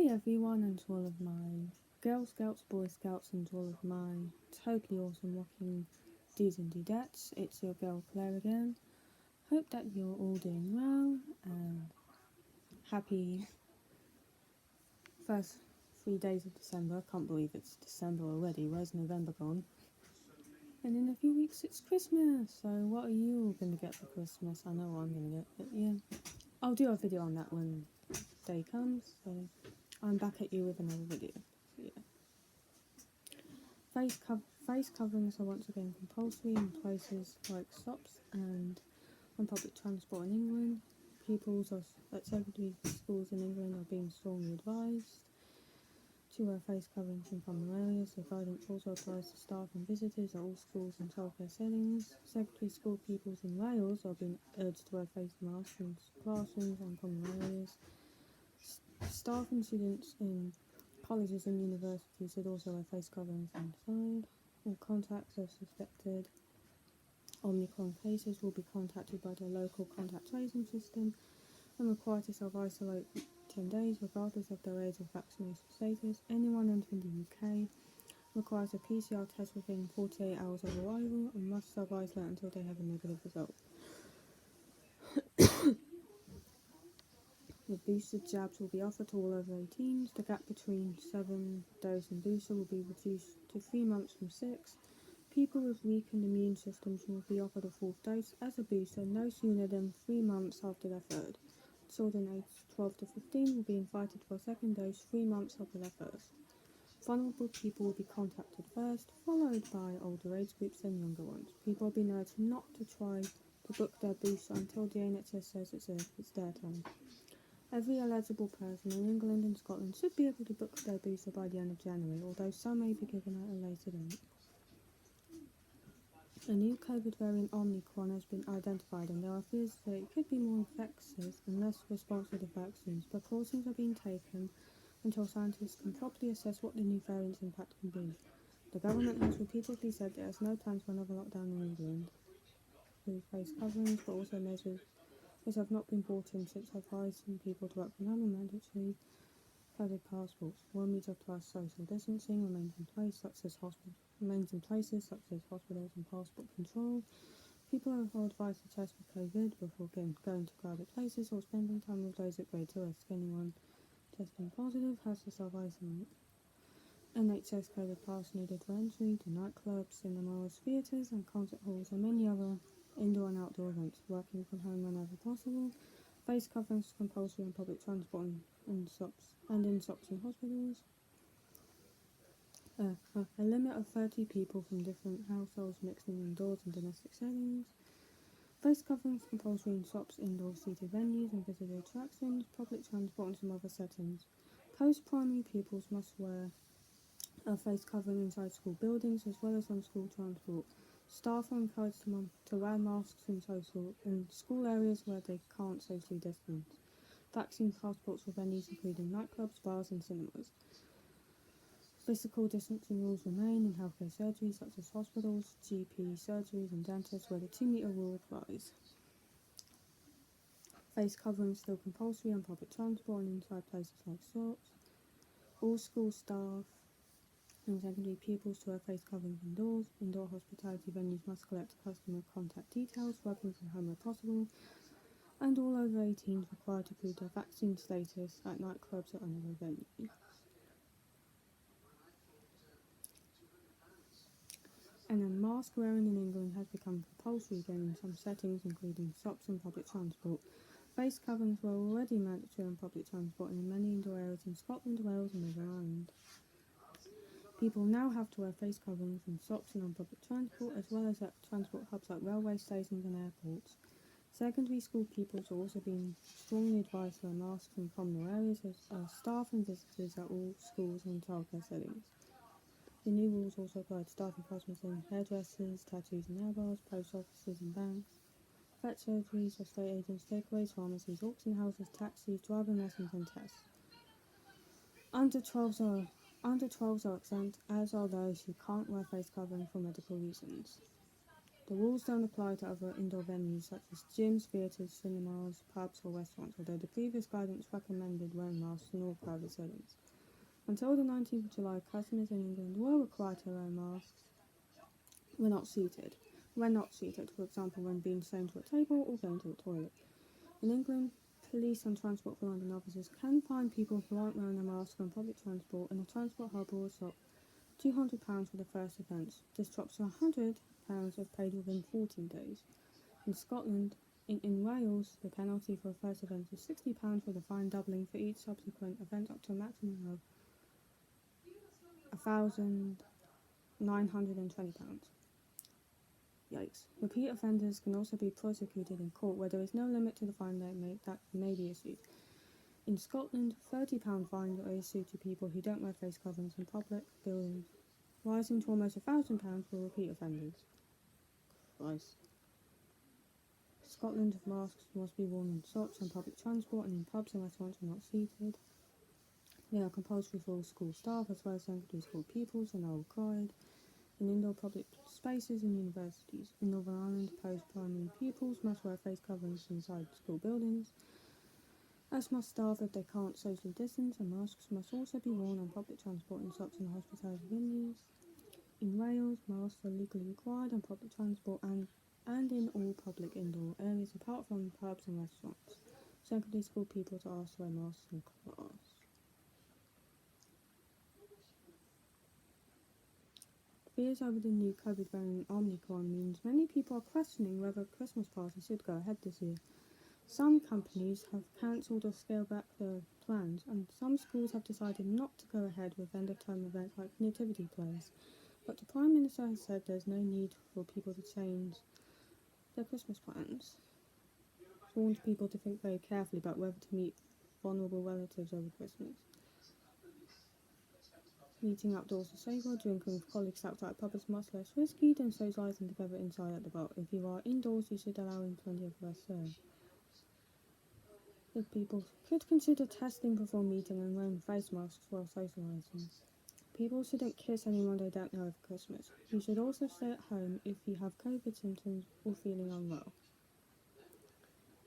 everyone, and to all of my Girl Scouts, Boy Scouts, and to all of my totally awesome rocking dudes and dudettes. It's your girl Claire again. Hope that you're all doing well and happy first 3 days of December. I can't believe it's December already. Where's November gone? And in a few weeks it's Christmas. So what are you all going to get for Christmas? I know what I'm going to get, but yeah. I'll do a video on that when day comes. So I'm back at you with another video. So yeah. Face coverings are once again compulsory in places like shops and on public transport in England. Pupils at secondary schools in England are being strongly advised to wear face coverings in common areas. The guidance also applies to staff and visitors at all schools and childcare settings. Secondary school pupils in Wales are being urged to wear face masks in classrooms and common areas. Staff and students in colleges and universities should also wear face coverings inside. All contacts of suspected Omicron cases will be contacted by their local contact tracing system and required to self-isolate for 10 days regardless of their age or vaccination status. Anyone entering the UK requires a PCR test within 48 hours of arrival and must self-isolate until they have a negative result. The booster jabs will be offered to all over 18s. The gap between 7-dose and booster will be reduced to 3 months from 6. People with weakened immune systems will be offered a fourth dose as a booster no sooner than 3 months after their third. Children aged 12 to 15 will be invited for a second dose 3 months after their first. Vulnerable people will be contacted first, followed by older age groups and younger ones. People have been urged not to try to book their booster until the NHS says it's their turn. Every eligible person in England and Scotland should be able to book their booster by the end of January, although some may be given at a later date. A new COVID variant Omicron has been identified and there are fears that it could be more infectious and less responsive to vaccines. Precautions are being taken until scientists can properly assess what the new variant's impact can be. The government has repeatedly said it has no plans for another lockdown in England with face coverings, but also measures which have not been brought in since advising people to work from home and mandatory COVID passports. One meter plus social distancing remains in places such as hospitals and passport control. People are advised to test for COVID before going to crowded places or spending time with those at greater risk. Anyone testing positive has to self-isolate. NHS COVID pass needed for entry to nightclubs, cinemas, theatres and concert halls and many other indoor and outdoor events. Working from home whenever possible. Face coverings compulsory on public transport and in shops and hospitals. A limit of 30 people from different households mixing indoors and domestic settings. Face coverings compulsory in shops, indoor seated venues and visitor attractions, public transport and some other settings. Post-primary pupils must wear a face covering inside school buildings as well as on school transport. Staff are encouraged to wear masks in school areas where they can't socially distance. Vaccine passports for venues including nightclubs, bars and cinemas. Physical distancing rules remain in healthcare surgeries such as hospitals, GP surgeries and dentists where the 2 metre rule applies. Face covering is still compulsory on public transport and inside places like shops. All school staff and secondary pupils to wear face coverings indoors. Indoor hospitality venues must collect customer contact details, working from home where possible. And all over 18s required to prove their vaccine status at nightclubs or another venue. And then mask wearing in England has become compulsory again in some settings, including shops and public transport. Face coverings were already mandatory on public transport and in many indoor areas in Scotland, Wales and Northern Ireland. People now have to wear face coverings in shops and on public transport, as well as at transport hubs like railway stations and airports. Secondary school pupils are also being strongly advised to wear masks in common areas as staff and visitors at all schools and childcare settings. The new rules also apply to staff and customers in hairdressers, tattoos and nail bars, post offices and banks, vet surgeries, estate agents, takeaways, pharmacies, auction houses, taxis, driving lessons and tests. Under 12s are exempt, as are those who can't wear face covering for medical reasons. The rules don't apply to other indoor venues such as gyms, theatres, cinemas, pubs or restaurants, although the previous guidance recommended wearing masks in all private settings. Until the 19th of July, customers in England were required to wear masks when not seated, for example when being sewn to a table or going to the toilet. In England, police and Transport for London officers can fine people who aren't wearing a mask on public transport in a transport hub or stop £200 for the first offence. This drops to £100 if paid within 14 days. In Scotland, in Wales, the penalty for a first offence is £60 with a fine doubling for each subsequent offence up to a maximum of £1,920. Yikes. Repeat offenders can also be prosecuted in court where there is no limit to the fine that may be issued. In Scotland, £30 fines are issued to people who don't wear face coverings in public buildings, rising to almost £1,000 for repeat offenders. Christ. Scotland, masks must be worn in shops and public transport and in pubs and restaurants when not seated. They are compulsory for all school staff as well as secondary school pupils and are required in indoor public spaces and universities. In Northern Ireland, post-primary pupils must wear face coverings inside school buildings, as must staff if they can't socially distance, and masks must also be worn on public transport in shops and hospitality venues. In Wales, masks are legally required on public transport and in all public indoor areas apart from pubs and restaurants. Secondary school pupils are asked to wear masks in class. Fears over the new COVID variant Omicron means many people are questioning whether Christmas parties should go ahead this year. Some companies have cancelled or scaled back their plans, and some schools have decided not to go ahead with end-of-term events like nativity plays. But the Prime Minister has said there's no need for people to change their Christmas plans. He's warned people to think very carefully about whether to meet vulnerable relatives over Christmas. Meeting outdoors is safer, drinking with colleagues outside pubs is much less risky than socialising together inside at the bar. If you are indoors, you should allow in plenty of fresh air. If people could consider testing before meeting and wearing face masks while socialising. People shouldn't kiss anyone they don't know over Christmas. You should also stay at home if you have COVID symptoms or feeling unwell.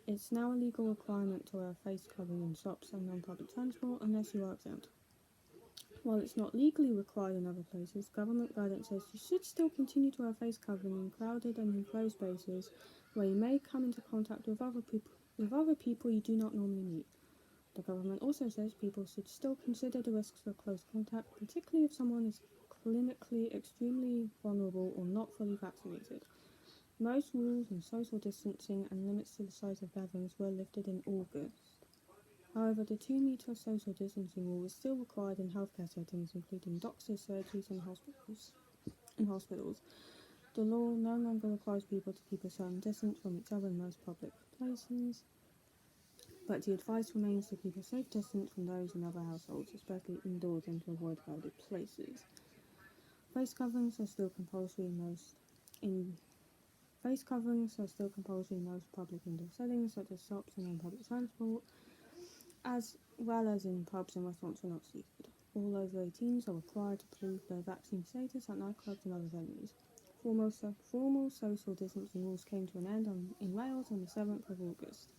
It's now a legal requirement to wear a face covering in shops and on public transport unless you are exempt. While it's not legally required in other places, government guidance says you should still continue to wear face covering in crowded and enclosed spaces where you may come into contact with other people you do not normally meet. The government also says people should still consider the risks of close contact, particularly if someone is clinically extremely vulnerable or not fully vaccinated. Most rules on social distancing and limits to the size of gatherings were lifted in August. However, the 2-metre social distancing rule is still required in healthcare settings, including doctors, surgeries and hospitals. The law no longer requires people to keep a certain distance from each other in most public places, but the advice remains to keep a safe distance from those in other households, especially indoors, and to avoid crowded places. Face coverings are still compulsory in most public indoor settings, such as shops and on public transport, as well as in pubs and restaurants when not seated. All over 18s are required to prove their vaccine status at nightclubs and other venues. Formal social distancing rules came to an end in Wales on the 7th of August.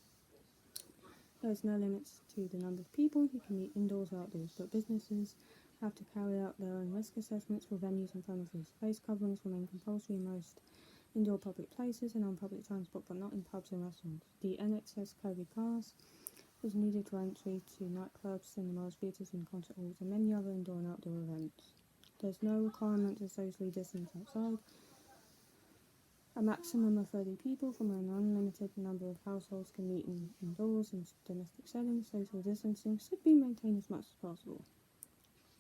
There is no limit to the number of people who can meet indoors or outdoors, but businesses have to carry out their own risk assessments for venues and premises. Face coverings remain compulsory in most indoor public places and on public transport, but not in pubs and restaurants. The NHS COVID pass is needed for entry to nightclubs, cinemas, theatres and concert halls and many other indoor and outdoor events. There is no requirement to socially distance outside. A maximum of 30 people from an unlimited number of households can meet indoors in domestic settings. Social distancing should be maintained as much as possible.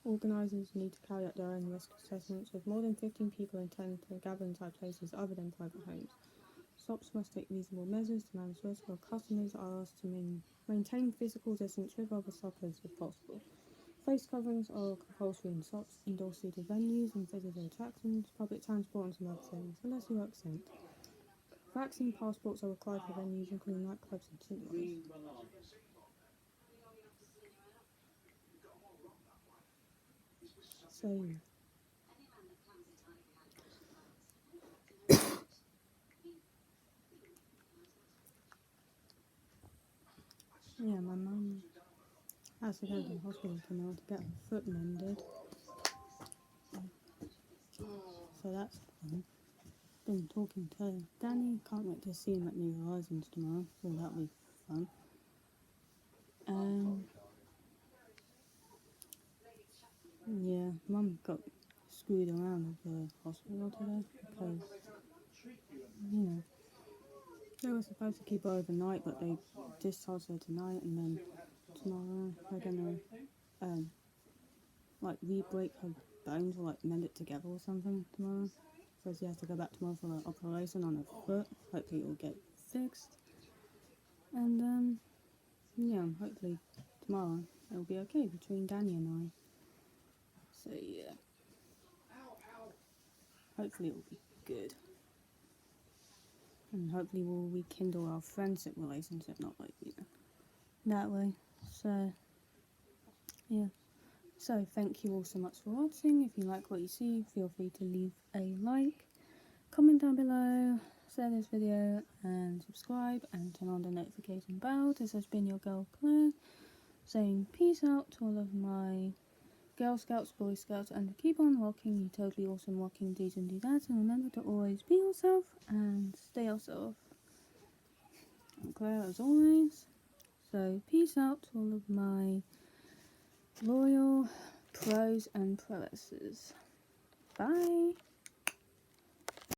Organisers need to carry out their own risk assessments with more than 15 people intended to gather inside places other than private homes. Shops must take reasonable measures to manage risk, while customers are asked to maintain physical distance with other shoppers if possible. Face coverings are compulsory in shops, indoor seated venues and visitor attractions, public transport and some other settings, unless you are exempt. Vaccine passports are required for venues including nightclubs and cinemas. So, Yeah, my mum has to go to the hospital tomorrow to get her foot mended. So that's fun. Been talking to Danny, can't wait to see him at New Horizons tomorrow, so that'll be fun. Yeah, Mum got screwed around at the hospital today because, you know, they were supposed to keep her overnight, but they discharged her tonight, and then tomorrow they're gonna like re-break her bones or like mend it together or something tomorrow. So she has to go back tomorrow for an operation on her foot. Hopefully it will get fixed. And yeah, hopefully tomorrow it'll be okay between Danny and I. So yeah, hopefully it will be good. And hopefully we'll rekindle our friendship relationship, not like, you know, that way. So yeah. So thank you all so much for watching. If you like what you see, feel free to leave a like, comment down below, share this video, and subscribe, and turn on the notification bell. This has been your girl Claire, saying peace out to all of my Girl Scouts, Boy Scouts, and keep on rocking, you totally awesome rocking D's and Dudettes, and remember to always be yourself and stay yourself. I'm Claire as always. So peace out to all of my loyal pros and proesses. Bye.